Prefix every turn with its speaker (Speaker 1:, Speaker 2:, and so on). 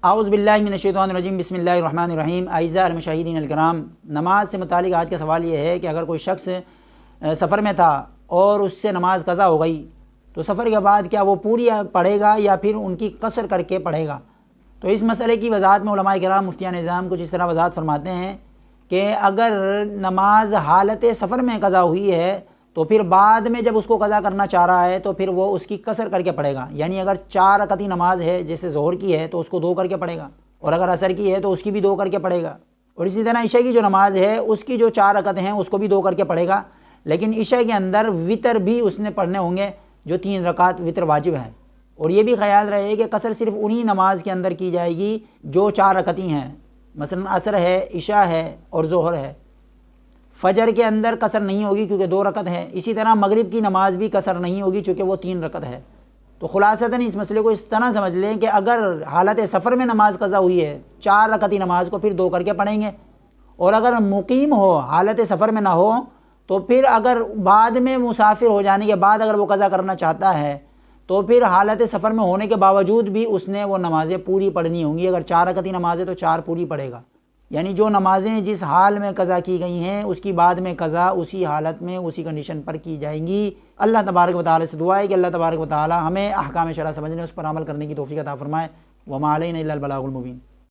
Speaker 1: اعوذ باللہ من الشیطان الرجیم، بسم اللہ الرحمن الرحیم۔ اعزائي المشاہدین الکرام، نماز سے متعلق آج کا سوال یہ ہے کہ اگر کوئی شخص سفر میں تھا اور اس سے نماز قضا ہو گئی تو سفر کے بعد کیا وہ پوری پڑھے گا یا پھر ان کی قصر کر کے پڑھے گا؟ تو اس مسئلے کی وضاحت میں علماء کرام مفتیان نظام کچھ اس طرح وضاحت فرماتے ہیں کہ اگر نماز حالت سفر میں قضا ہوئی ہے تو پھر بعد میں جب اس کو قضا کرنا چاہ رہا ہے تو پھر وہ اس کی قصر کر کے پڑھے گا، یعنی اگر 4 رکعتی نماز ہے جیسے ظہر کی ہے تو اس کو 2 کر کے پڑھے گا، اور اگر عصر کی ہے تو اس کی بھی 2 کر کے پڑھے گا، اور اسی طرح عشاء کی جو نماز ہے اس کی جو 4 رکعت ہیں اس کو بھی 2 کر کے پڑھے گا، لیکن عشاء کے اندر وطر بھی اس نے پڑھنے ہوں گے جو 3 رکعت وطر واجب ہے، اور یہ بھی خیال رہے کہ قصر صرف انہی نماز کے اندر کی جائے گی جو 4 رکعتی ہیں، مثلا عصر ہے، عشاء ہے اور ظہر ہے۔ فجر کے اندر قصر نہیں ہوگی کیونکہ 2 رکعت ہے، اسی طرح مغرب کی نماز بھی قصر نہیں ہوگی چونکہ وہ 3 رکعت ہے۔ تو خلاصتاً اس مسئلے کو اس طرح سمجھ لیں کہ اگر حالت سفر میں نماز قضا ہوئی ہے 4 رکعتی نماز کو پھر 2 کر کے پڑھیں گے، اور اگر مقیم ہو حالت سفر میں نہ ہو تو پھر اگر بعد میں مسافر ہو جانے کے بعد اگر وہ قضا کرنا چاہتا ہے تو پھر حالت سفر میں ہونے کے باوجود بھی اس نے وہ نمازیں پوری پڑھنی ہوں گی۔ اگر 4 رکعتی نماز ہے تو 4 پوری پڑھے گا، یعنی جو نمازیں جس حال میں قضا کی گئی ہیں اس کی بعد میں قضا اسی حالت میں اسی کنڈیشن پر کی جائیں گی۔ اللہ تبارک و تعالی سے دعا ہے کہ اللہ تبارک و تعالی ہمیں احکام شرع سمجھنے اس پر عمل کرنے کی توفیق عطا فرمائے۔ وما علینا الا البلاغ المبین۔